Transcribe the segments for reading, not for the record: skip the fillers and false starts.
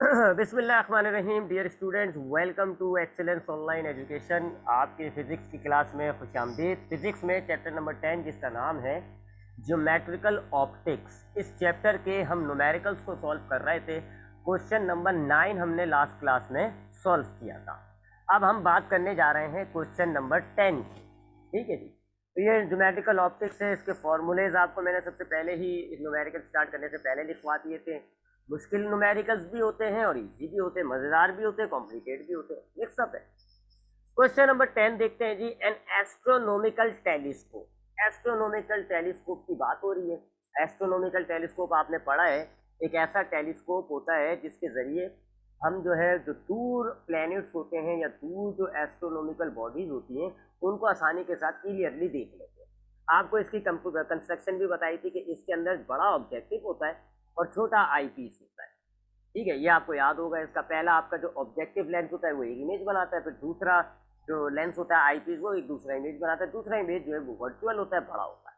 बिस्मिल्लाहिर्रहमानिर्रहीम। Dear students, welcome to excellence online education. आपके physics की क्लास में खुशामदीद। फिजिक्स में चैप्टर नंबर 10 जिसका नाम है ज्योमेट्रिकल ऑप्टिक्स, इस चैप्टर के हम न्यूमेरिकल्स को सॉल्व कर रहे थे। क्वेश्चन नंबर 9 हमने लास्ट क्लास में सॉल्व किया था। अब हम बात करने जा रहे हैं क्वेश्चन नंबर 10 की। ठीक है जी। तो ये ज्योमेट्रिकल ऑप्टिक्स है। इसके फॉर्मूलेज आपको मैंने सबसे पहले ही न्यूमेरिकल स्टार्ट करने से पहले लिखवा दिए थे। मुश्किल न्यूमेरिकल्स भी होते हैं और इजी भी होते हैं, मजेदार भी होते हैं, कॉम्प्लिकेट भी होते हैं, मिक्सअप है। क्वेश्चन नंबर 10 देखते हैं जी। An astronomical telescope. Astronomical telescope की बात हो रही है। एस्ट्रोनॉमिकल टेलीस्कोप आपने पढ़ा है, एक ऐसा टेलीस्कोप होता है जिसके जरिए हम जो है जो दूर प्लैनेट्स होते हैं या दूर जो एस्ट्रोनॉमिकल बॉडीज होती हैं उनको आसानी के साथ क्लियरली देख लेते हैं। आपको इसकी कंस्ट्रक्शन भी बताई थी कि इसके अंदर बड़ा ऑब्जेक्टिव होता है और छोटा आई पीस होता है। ठीक है, ये आपको याद होगा। इसका पहला आपका जो ऑब्जेक्टिव लेंस होता है वो एक इमेज बनाता है, फिर दूसरा जो लेंस होता है आई पीस वो एक दूसरा इमेज बनाता है। दूसरा इमेज जो है वो वर्चुअल होता है, बड़ा होता है।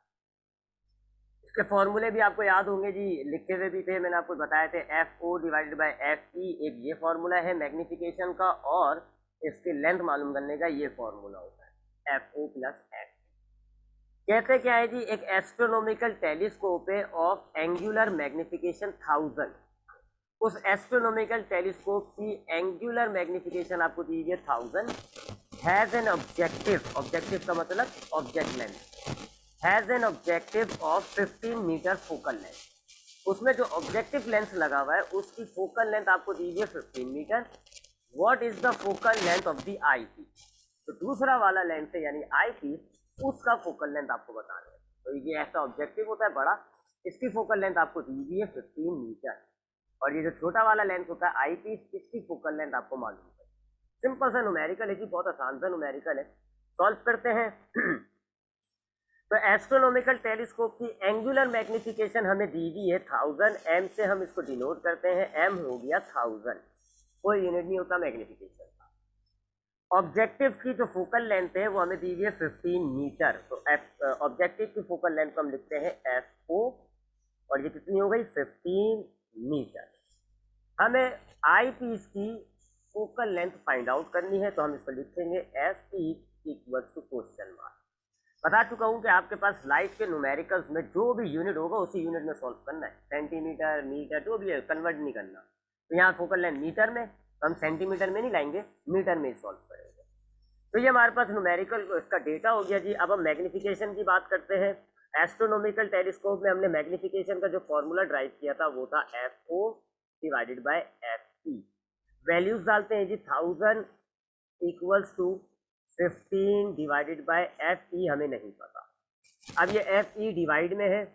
इसके फॉर्मूले भी आपको याद होंगे जी, लिखे हुए भी थे, मैंने आपको बताए थे। F O divided by F E, एक ये फॉर्मूला है मैग्निफिकेशन का, और इसकी लेंथ मालूम करने का ये फॉर्मूला होता है एफ ओ प्लस एफ। कहते क्या है जी, एक एस्ट्रोनॉमिकल टेलीस्कोप है ऑफ एंगुलर मैग्निफिकेशन 1000। उस एस्ट्रोनॉमिकल टेलीस्कोप की एंगुलर मैग्निफिकेशन आपको दी है 1000। हैज एन ऑब्जेक्टिव, ऑब्जेक्टिव का मतलब object length, has an objective of 15 metre focal length. उसमें जो ऑब्जेक्टिव लेंस लगा हुआ है उसकी फोकल लेंथ आपको दीजिए 15 metre. What is the focal length of the eye piece? तो दूसरा वाला लेंस है यानी आई पीस, उसका फोकल लेंथ आपको बताना है। तो ये ऐसा ऑब्जेक्टिव होता है बड़ा, इसकी फोकल लेंथ आपको दीजिए 15 मीटर। और ये जो छोटा वाला लेंस होता है आई पीस, इसकी फोकल लेंथ आपको मालूम है। सिंपल सा न्यूमेरिकल है जी, बहुत आसान सा न्यूमेरिकल है। सॉल्व करते हैं। तो एस्ट्रोनॉमिकल टेलीस्कोप की एंगुलर मैग्निफिकेशन हमें दी गई है 1000। एम से हम इसको डिनोट करते हैं, एम हो गया 1000, कोई यूनिट नहीं होता मैग्निफिकेशन का। ऑब्जेक्टिव की जो फोकल लेंथ है वो हमें दी गई है 15 मीटर। तो ऑब्जेक्टिव की फोकल लेंथ को हम लिखते हैं एफ ओ, और ये कितनी हो गई 15 मीटर। हमें आई पीस की फोकल लेंथ फाइंड आउट करनी है, तो हम इसको लिखेंगे F P equal to question mark. बता चुका हूं कि आपके पास लाइट के न्यूमेरिकल्स में जो भी यूनिट होगा उसी यूनिट में सॉल्व करना है। सेंटीमीटर, मीटर, जो भी है, कन्वर्ट नहीं करना। तो यहाँ फोकल लेंथ मीटर में, तो हम सेंटीमीटर में नहीं लाएंगे, मीटर में ही सॉल्व करेंगे। तो ये हमारे पास न्यूमेरिकल इसका डेटा हो गया जी। अब हम मैग्निफिकेशन की बात करते हैं। एस्ट्रोनॉमिकल टेलीस्कोप में हमने मैग्निफिकेशन का जो फॉर्मूला ड्राइव किया था वो था F O divided by F E. Values डालते हैं जी, 1000 equals to 15 divided by F E, हमें नहीं पता। अब ये एफ ई डिवाइड में है,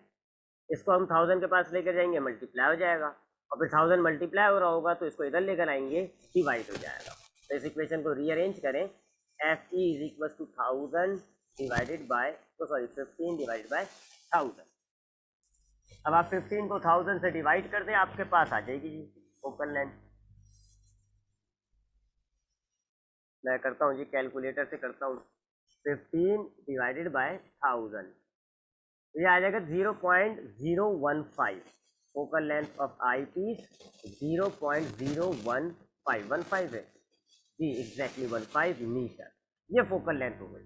इसको हम 1000 के पास लेकर जाएंगे, मल्टीप्लाई हो जाएगा, और फिर 1000 मल्टीप्लाई हो रहा होगा तो इसको इधर लेकर आएंगे, डिवाइड हो जाएगा। तो इस इक्वेशन को रीअरेंज करें, F E is equal to 1000 divided by, तो सॉरी 15 डिवाइडेड बाय 1000। अब आप 15 को 1000 से डिवाइड कर दें, आपके पास आ जाएगी जी फोकल लेंथ। मैं करता हूँ जी, कैलकुलेटर से करता हूँ। 15 डिवाइडेड बाय 1000, ये आ जाएगा 0.015। Focal length of I piece 0.015 है जी, एग्जैक्टली 15 मीटर। ये फोकल लेंथ हो गई।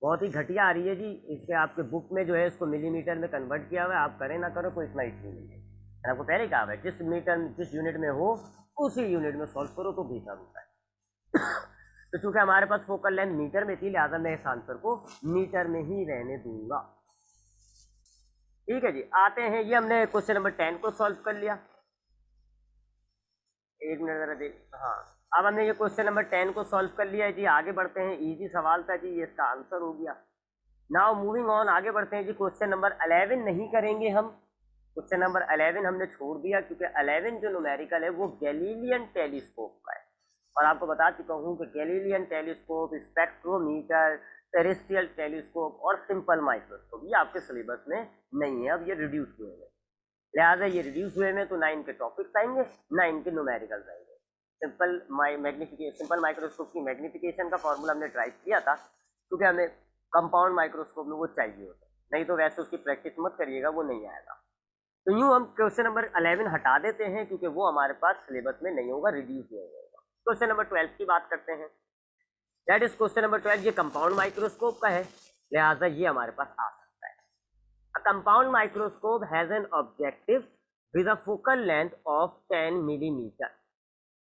बहुत ही घटिया आ रही है जी। इसके आपके बुक में जो है इसको मिलीमीटर में कन्वर्ट किया हुआ है, आप करें ना करो कोई इतना इशू नहीं है। मैंने आपको पहले कहा है जिस मीटर जिस यूनिट में हो उसी यूनिट में सॉल्व करो तो बेहतर होता है। तो चूंकि हमारे पास फोकल लेंथ मीटर में थी, लिहाजा मैं इस आंसर को मीटर में ही रहने दूंगा। ठीक है जी, आते हैं। ये हमने क्वेश्चन नंबर 10 को सॉल्व कर लिया। एक मिनट जरा देख, हाँ, अब हमने ये क्वेश्चन नंबर 10 को सॉल्व कर लिया है जी। आगे बढ़ते हैं, इजी सवाल था जी, ये इसका आंसर हो गया। नाउ मूविंग ऑन, आगे बढ़ते हैं जी। क्वेश्चन नंबर 11 नहीं करेंगे हम। क्वेश्चन नंबर 11 हमने छोड़ दिया क्योंकि 11 जो न्यूमेरिकल है वो गैलीलियन टेलीस्कोप का है। और आपको बता चुका हूँ कि Galilean telescope, spectrometer, terrestrial telescope और सिंपल माइक्रोस्कोप ये आपके सिलेबस में नहीं है, अब ये रिड्यूस हुए हैं। लिहाजा ये रिड्यूस हुए में तो 9 के टॉपिक्स आएंगे, 9 के न्यूमेरिकल्स आएंगे। सिंपल माइक्रोस्कोप की मैग्निफिकेशन का फॉर्मूला हमने ड्राइव किया था क्योंकि हमें कंपाउंड माइक्रोस्कोप में वो चाहिए होता है, नहीं तो वैसे उसकी प्रैक्टिस मत करिएगा, वो नहीं आएगा। तो यूं हम क्वेश्चन नंबर 11 हटा देते हैं क्योंकि वो हमारे पास सिलेबस में नहीं होगा, रिड्यूस नहीं होगा। क्वेश्चन नंबर 12 की बात करते हैं। That is question number 12। ये कंपाउंड माइक्रोस्कोप का है, लिहाजा ये हमारे पास आ सकता है। A compound microscope has an objective with a focal length of 10 millimetre.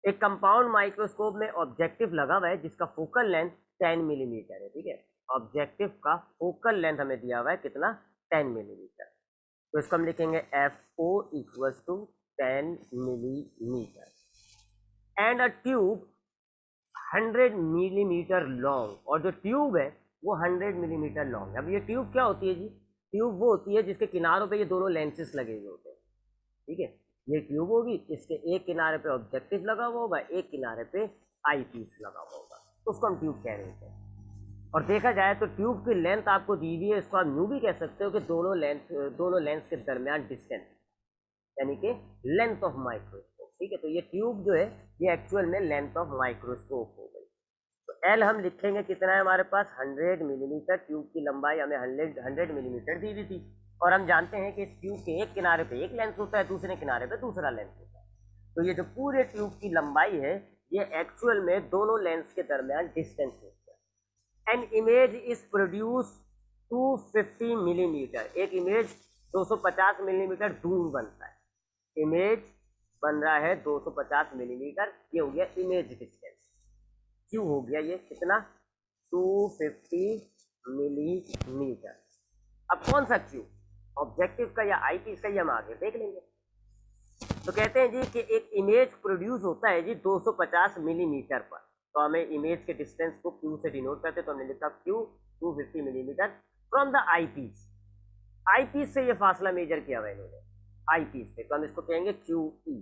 एक कंपाउंड माइक्रोस्कोप में ऑब्जेक्टिव लगा हुआ है जिसका फोकल लेंथ 10 मिलीमीटर है। ठीक है, ऑब्जेक्टिव का फोकल लेंथ हमें दिया हुआ है कितना, 10 मिलीमीटर। तो इसको हम लिखेंगे FO equals to 10 millimetre and a tube 100 millimetre long, और जो ट्यूब है वो 100 मिलीमीटर लॉन्ग है। अब ये ट्यूब क्या होती है जी, ट्यूब वो होती है जिसके किनारों पे ये दोनों लेंसेस लगे हुए होते हैं। ठीक है, ये ट्यूब होगी, इसके एक किनारे पे ऑब्जेक्टिव लगा हुआ होगा, एक किनारे पे आई पीस लगा हुआ होगा, तो उसको हम ट्यूब कह रहे हैं। और देखा जाए तो ट्यूब की लेंथ आपको दी हुई है, इसको आप यूँ भी कह सकते हो कि दोनों लेंस के दरमियान डिस्टेंस, यानी कि लेंथ ऑफ माइक्रोस्कोप। ठीक है, तो ये ट्यूब जो है ये एक्चुअल में लेंथ ऑफ माइक्रोस्कोप हो गई। तो एल हम लिखेंगे कितना है हमारे पास, 100 मिलीमीटर। ट्यूब की लंबाई हमें 100 मिलीमीटर दी हुई थी, और हम जानते हैं कि इस ट्यूब के एक किनारे पे एक लेंस होता है, दूसरे किनारे पे दूसरा लेंस होता है। तो ये जो पूरे ट्यूब की लंबाई है ये एक्चुअल में दोनों लेंस के दरमियान डिस्टेंस है। An image is produce 250 millimetre. एक इमेज 250 मिलीमीटर दूर बनता है। इमेज बन रहा है 250 मिलीमीटर, ये हो गया इमेज डिस्टेंस। क्यू हो गया ये कितना, 250 मिलीमीटर। अब कौन सा क्यू, ऑब्जेक्टिव का या आई पीस का, ये हम आगे देख लेंगे। तो कहते हैं जी कि एक इमेज प्रोड्यूस होता है जी 250 मिलीमीटर पर, तो हमें इमेज के डिस्टेंस को क्यू से डिनोट करते, तो हमने लिखा Q 250 millimetre from the eye piece. Eye piece से ये फासला मेजर किया हुआ है इन्होंने, आई पीस से, तो हम इसको कहेंगे क्यू ई,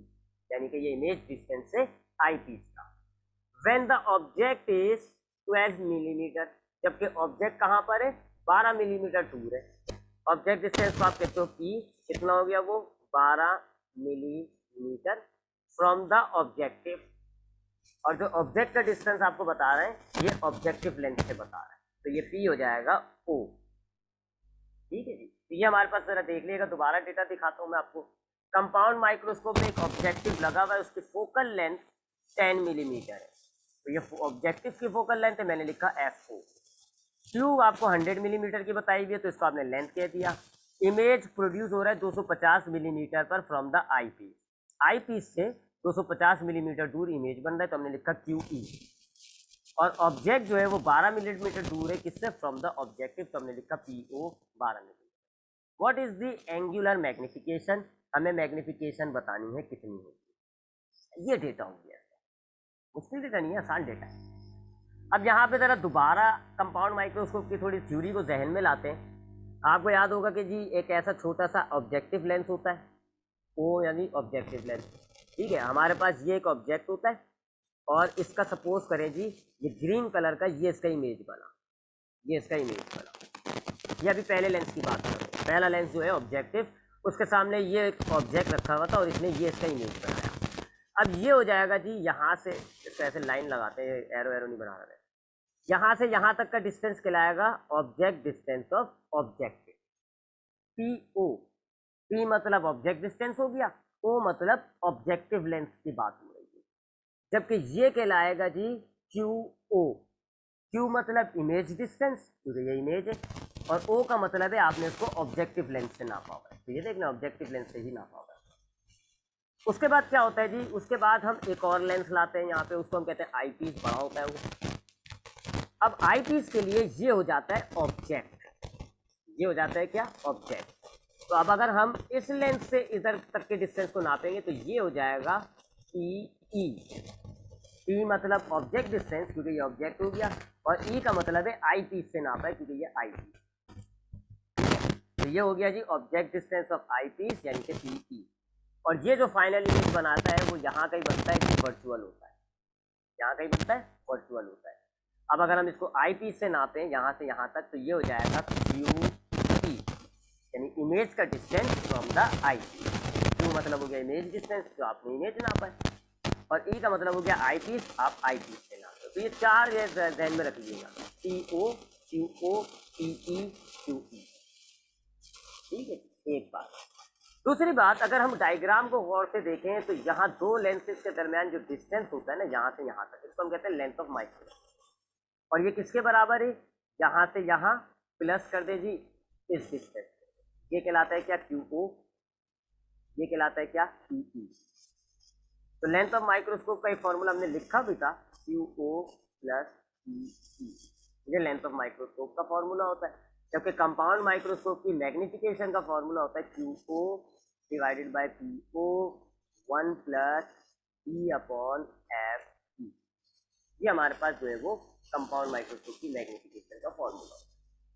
यानी कि ये इमेज डिस्टेंस से आई पीस का। When the object is 12 millimetre, जबकि ऑब्जेक्ट कहाँ पर है, 12 मिलीमीटर दूर है। ऑब्जेक्ट डिस्टेंस को आप कहते हो पी, कितना हो गया वो, 12 मिलीमीटर फ्रॉम द ऑब्जेक्टिव। और जो ऑब्जेक्ट का डिस्टेंस आपको बता रहे हैं ये ऑब्जेक्टिव लेंथ से बता रहा है, तो ये पी हो जाएगा ओ। ठीक है जी, तो ये हमारे पास जरा देख लीजिएगा, दोबारा डेटा दिखाता हूँ मैं आपको। कंपाउंड माइक्रोस्कोप में एक ऑब्जेक्टिव लगा हुआ है, उसकी फोकल लेंथ 10 मिलीमीटर है, तो ये ऑब्जेक्टिव की फोकल लेंथ है, मैंने लिखा FO। ट्यूब आपको 100 मिलीमीटर की बताई हुई है, तो इसको आपने लेंथ कह दिया। इमेज प्रोड्यूस हो रहा है 250 मिलीमीटर पर from the eye piece. Eye piece से 250 मिलीमीटर दूर इमेज बन रहा है, तो हमने लिखा QE। और ऑब्जेक्ट जो है वो 12 मिलीमीटर दूर है, किससे, फ्रॉम द ऑब्जेक्टिव, तो हमने लिखा PO 12 millimetre. What is the angular magnification, हमें मैग्निफिकेशन बतानी है कितनी होगी। ये डेटा हो गया, मुश्किल डेटा नहीं है, आसान डेटा है। अब यहाँ पे जरा दोबारा कंपाउंड माइक्रोस्कोप की थोड़ी थ्योरी को जहन में लाते हैं। आपको याद होगा कि जी एक ऐसा छोटा सा ऑब्जेक्टिव लेंस होता है, ओ यानी ऑब्जेक्टिव लेंस। ठीक है, हमारे पास ये एक ऑब्जेक्ट होता है, और इसका सपोज करें जी ये ग्रीन कलर का, ये इसका इमेज बना, ये इसका इमेज बना। ये अभी पहले लेंस की बात कर रहे हैं, पहला लेंस जो है ऑब्जेक्टिव, उसके सामने ये एक ऑब्जेक्ट रखा हुआ था और इसने ये इसका इमेज बनाया। अब ये हो जाएगा जी, यहाँ से इसको ऐसे लाइन लगाते हैं, एरो एरो नहीं बना रहे, यहाँ से यहाँ तक का डिस्टेंस कहलाएगा object distance of objective, PO। P मतलब ऑब्जेक्ट डिस्टेंस हो गया, O मतलब ऑब्जेक्टिव लेंथ की बात हो रही है, जबकि ये कहलाएगा जी QO। Q मतलब इमेज डिस्टेंस, क्योंकि ये इमेज है, और O का मतलब है आपने इसको ऑब्जेक्टिव लेंथ से नापा होगा, तो ये देखना ऑब्जेक्टिव लेंथ से ही नापा होगा। उसके बाद क्या होता है जी, उसके बाद हम एक और लेंस लाते हैं यहाँ पे, उसको हम कहते हैं आई पीस, बड़ा होता है वो। अब आई पीस के लिए ये हो जाता है ऑब्जेक्ट, ये हो जाता है क्या, ऑब्जेक्ट। तो अब अगर हम इस लेंथ से इधर तक के डिस्टेंस को नापेंगे तो ये हो जाएगा PE। P मतलब ऑब्जेक्ट डिस्टेंस, क्योंकि ये ऑब्जेक्ट हो गया, और E का मतलब है आई पीस से नापा है, क्योंकि ये आई पीस। तो ये हो गया जी object distance of I piece, यानी कि PE। और ये जो फाइनल इमेज बनाता है वो यहाँ कहीं बनता है, वर्चुअल होता है, यहाँ कहीं बनता है, वर्चुअल होता है। अब अगर हम इसको आई पीस से नापें यहाँ से यहाँ तक, तो ये हो जाएगा QE, यानी इमेज का distance from the eye piece. Q मतलब हो गया इमेज डिस्टेंस, जो आपने इमेज नापा है, और E का मतलब हो गया आई पीस, आप आई पीस से नापे। तो ये चार ध्यान में रख लीजिएगा, PO, QO, PE, QE। ठीक है, एक बात। दूसरी बात, अगर हम डायग्राम को गौर से देखें तो यहाँ दो लेंसेज के दरमियान जो डिस्टेंस होता है ना, यहाँ से यहाँ तक, इसको हम कहते हैं लेंथ ऑफ माइक्रोस्कोप। और ये किसके बराबर है? यहाँ से यहाँ प्लस कर दे जी इस डिस्टेंस। ये कहलाता है क्या? QO। ये कहलाता है क्या? PE। तो लेंथ ऑफ माइक्रोस्कोप का एक फॉर्मूला हमने लिखा भी था, QO प्लस PE। ये लेंथ ऑफ माइक्रोस्कोप का फॉर्मूला होता है। जबकि कंपाउंड माइक्रोस्कोप की मैग्निफिकेशन का फॉर्मूला होता है QO divided by PO 1 plus E upon FE। ये हमारे पास जो है वो कंपाउंड माइक्रोस्कोप की मैग्निफिकेशन का फॉर्मूला है।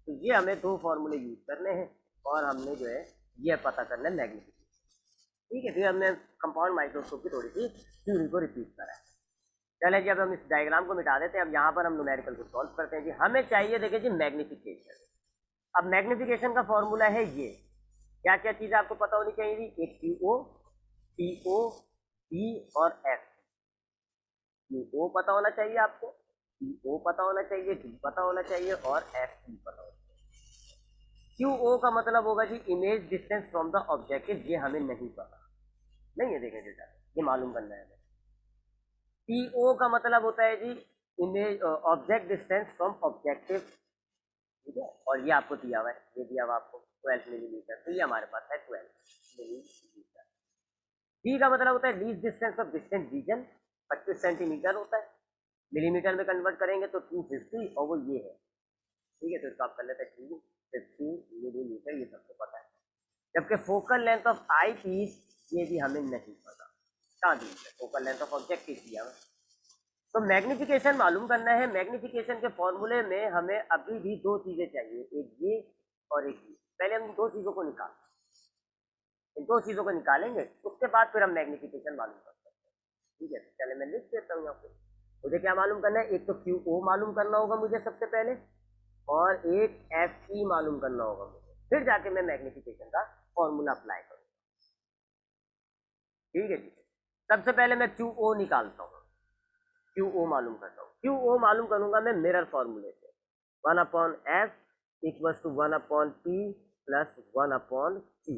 तो ये हमें दो फॉर्मूले यूज करने हैं और हमने जो है ये पता करना है मैग्निफिकेशन। ठीक है, फिर हमने कंपाउंड माइक्रोस्कोप की थोड़ी सी थ्योरी को रिपीट करा है। चले जी, अब हम इस डायग्राम को मिटा देते हैं। अब यहाँ पर हम न्यूमेरिकल को सॉल्व करते हैं जी। हमें चाहिए, देखिए जी, मैग्निफिकेशन। अब मैग्निफिकेशन का फॉर्मूला है ये। क्या क्या चीज़ आपको पता होनी चाहिए जी? एक QO, PO, P और F। QO पता होना चाहिए आपको, PO पता होना चाहिए, D पता होना चाहिए और FE पता होना चाहिए। QO का मतलब होगा जी image distance from the objective. ये हमें नहीं पता, नहीं है, देखें बेटा, ये मालूम करना है हमें। PO का मतलब होता है जी image object distance from objective. ठीक है, और ये आपको दिया हुआ है, ये दिया हुआ आपको 12 मिलीमीटर। तो ये हमारे पास है 12 मिलीमीटर। D का मतलब होता है least distance of distant region, 25 centimetre होता है। मिलीमीटर में कन्वर्ट करेंगे तो 250, और वो ये है। ठीक है, तो इसको आप कर लेते हैं 250 मिलीमीटर, ये सबको पता है। जबकि focal length of I piece ये भी हमें नहीं पता। कहाँ दी है? फोकल लेंथ ऑफ ऑब्जेक्टिव दिया हुआ। तो मैग्निफिकेशन मालूम करना है। मैग्निफिकेशन के फॉर्मूले में हमें अभी भी दो चीजें चाहिए, एक ये और एक ये। पहले हम दो चीजों को निकाल, इन दो चीजों को निकालेंगे, उसके बाद फिर हम मैग्निफिकेशन मालूम कर सकते हैं। ठीक है, चले मैं लिख देता हूँ यहाँ पे। मुझे क्या मालूम करना है? एक तो QO मालूम करना होगा मुझे सबसे पहले, और एक FE मालूम करना होगा मुझे, फिर जाके मैं मैग्निफिकेशन का फॉर्मूला अप्लाई करूँगा। ठीक है जी, सबसे पहले मैं QO निकालता हूँ, QO मालूम करता हूँ। QO मालूम करूंगा मैं मिरर फॉर्मूले से, 1/F equal to 1/P plus 1/C।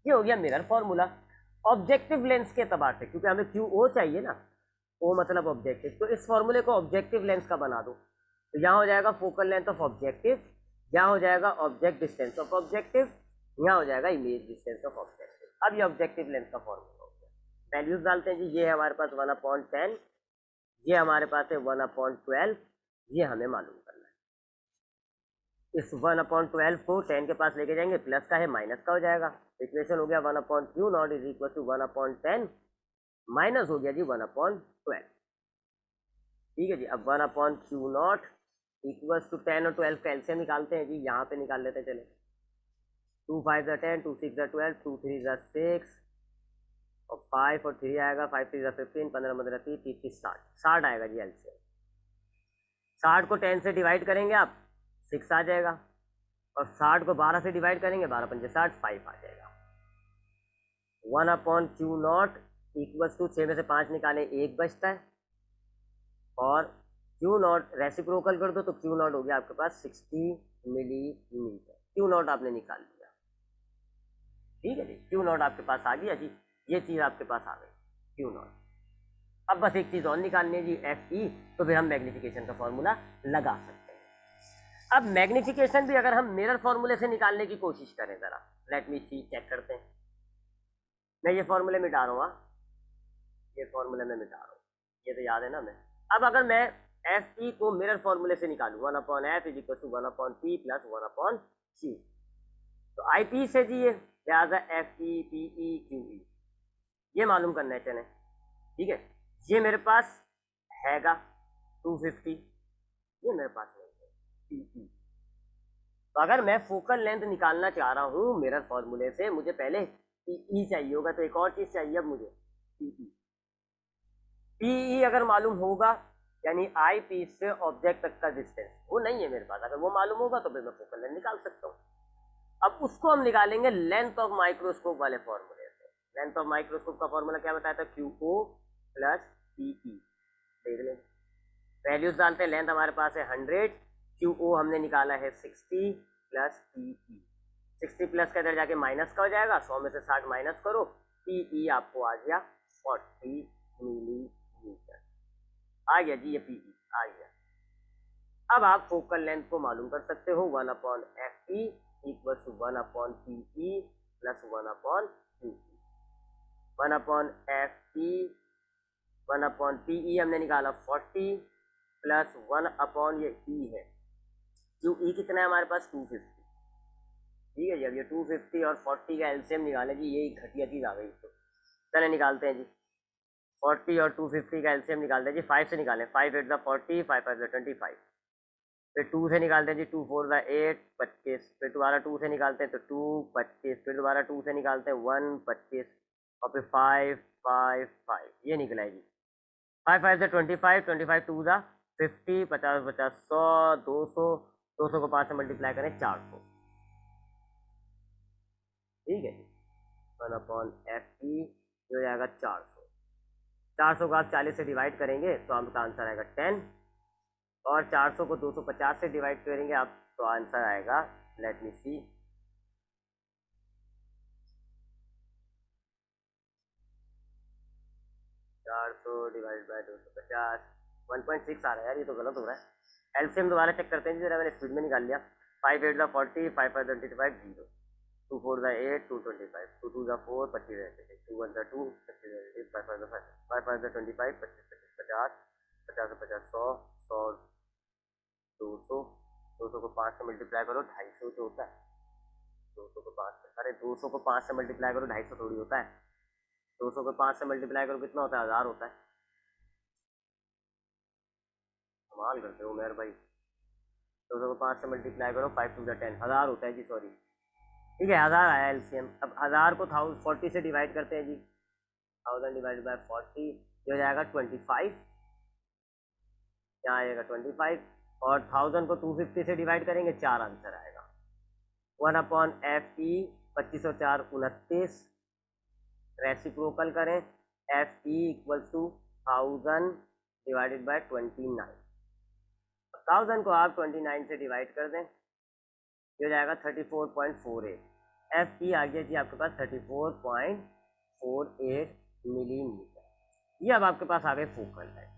ये हो गया मिरर फॉर्मूला। ऑब्जेक्टिव लेंस के एतबार से, क्योंकि हमें QO चाहिए ना, O मतलब ऑब्जेक्टिव, तो इस फॉर्मूले को ऑब्जेक्टिव लेंस का बना दो। तो यहाँ हो जाएगा फोकल लेंथ ऑफ ऑब्जेक्टिव, यहाँ हो जाएगा ऑब्जेक्ट डिस्टेंस ऑफ ऑब्जेक्टिव, यहाँ हो जाएगा इमेज डिस्टेंस ऑफ ऑब्जेक्टिव। अब ये ऑब्जेक्टिव लेंस का फॉर्मूला हो गया। वैल्यूज डालते हैं जी। ये है हमारे पास 1/10, ये हमारे पास है 1/12, ये हमें मालूम करना है। इस 1/12 को 10 के पास लेके जाएंगे, प्लस का है माइनस का हो जाएगा। इक्वेशन हो गया 1/Q0 is equal to 1/10 minus हो गया जी 1/12। ठीक है जी, अब 1/Q0 इक्वल टू 10 और 12 का एलसीएम निकालते हैं जी। यहाँ पे निकाल लेते हैं, चले। 2 5 10, 2 6 12, 2 3 6, और 5 और 3 आएगा, 5 3 15, 15 15 30 30 60 आएगा जी एलसीएम। 60 को 10 से डिवाइड करेंगे आप, 6 आ जाएगा, और 60 को 12 से डिवाइड करेंगे, 12 पंजे 60, 5 आ जाएगा। 1/Q0 इक्वल टू 6 में से 5 निकाले, 1 बचता है, और Q0 रेसिप्रोकल कर दो तो Q0 हो गया आपके पास 60 मिलीमीटर। Q0 आपने निकाल लिया। ठीक है जी, Q0 आपके पास आ गया जी, ये चीज़ आपके पास आ गई Q0। अब बस एक चीज़ और निकालनी है जी, FE। तो फिर हम मैग्निफिकेशन का फॉर्मूला लगा सकते हैं। अब मैग्निफिकेशन भी अगर हम मिरर फॉर्मूले से निकालने की कोशिश करें, जरा लेट मी सी, चेक करते हैं। मैं ये फॉर्मूले मिटा रहा हूँ, ये फॉर्मूले में मिटा रहा हूँ, ये तो याद है ना मैं। अब अगर मैं FE को मिरर फॉर्मूले से निकालूँ, 1/F is equal to 1/P plus 1/C, तो IP से जी ये लिहाजा FE PE QE ये मालूम करना है। चले, ठीक है, ये मेरे पास हैगा 250, ये मेरे पास नहीं है PE। तो अगर मैं फोकल लेंथ निकालना चाह रहा हूँ मिरर फॉर्मूले से, मुझे पहले PE चाहिए होगा, तो एक और चीज़ चाहिए अब मुझे, PE। PE अगर मालूम होगा, यानी आई पीस से ऑब्जेक्ट तक का डिस्टेंस, वो नहीं है मेरे पास, अगर वो मालूम होगा तो फिर मैं फोकल लेंथ निकाल सकता हूँ। अब उसको हम निकालेंगे लेंथ ऑफ माइक्रोस्कोप वाले फॉर्मूले से। लेंथ ऑफ माइक्रोस्कोप का फॉर्मूला क्या बताया था? QO plus PE। देख लें, वैल्यूज डालते हैं। लेंथ हमारे पास है 100, QO हमने निकाला है 60 प्लस PE। 60 प्लस का इधर जाके माइनस का हो जाएगा, 100 में से 60 माइनस करो, पीई आपको आ गया 40 मिलीमीटर। आ गया जी, ये पीई आ गया। अब आप फोकल लेंथ को मालूम कर सकते हो, 1/FE equal to 1/PE plus 1/QE। 1/FE 1/PE हमने निकाला 40 प्लस 1 ये E है, QE कितना है हमारे पास 250। ठीक है जी, अब ये 250 और 40 का एलसीएम निकालें जी, ये घटिया चीज़ आ गई। तो चले निकालते हैं जी, 40 और 250 का एलसीएम निकालते हैं जी। 5 से निकालें, 5 8 40, 5 5 25। फिर 2 से निकालते हैं जी, 2 4 8 25। फिर दोबारा 2 से निकालते हैं तो 2 25। फिर दोबारा 2 से निकालते हैं 1 25। और फिर 5 5 5, ये निकला है जी। 5 5 से 25, 25 2 ज़ा 50, 50 50 100 200, 200 को 5 से मल्टीप्लाई करें 400। ठीक है जी, 1/FE हो जाएगा 400। 400 को आप 40 से डिवाइड करेंगे तो आपका आंसर आएगा 10, और 400 को 250 से डिवाइड करेंगे आप तो आंसर आएगा, let me see, 400 divide by 250, 1.6 आ रहा है यार, ये तो गलत हो रहा है। एलसीएम दोबारा चेक करते हैं जी, जरा मैंने स्पीड में निकाल लिया। 5 8 40, 5 5 25 0, 2 4 8 2 25, 2 2 4 25 रहते, 2 1 2 25 रहते, 5 5 5 5 5 25 25 25 50 50 50 100 100 200, 200 को 5 से मल्टीप्लाई करो 250 तो होता है। 200 को 5 से, अरे 200 को 5 से मल्टीप्लाई करो 250 थोड़ी होता है। 200 को 5 से मल्टीप्लाई करो कितना होता है, 1000 होता है। कमाल करते हो मेहर भाई। 200 को 5 से मल्टीप्लाई करो, 5 2 10, 1000 होता है जी, सॉरी। ठीक है, 1000 आया एलसीएम। अब 1000 को 40 से डिवाइड करते हैं जी, 1000 डिवाइड बाय 40 ये हो जाएगा 25, यहाँ आएगा 25। और 1000 को 250 से डिवाइड करेंगे, 4 आंसर आएगा। 1/FE 25 और 4 29, रेसिप्रोकल करें, FE equal to 1000 divided by 29। 1000 को आप 29 से डिवाइड कर दें, ये हो जाएगा 34.48। FE आ गया जी आपके पास 34.48 मिलीमीटर। ये अब आपके पास आ गए फोकल लेंथ।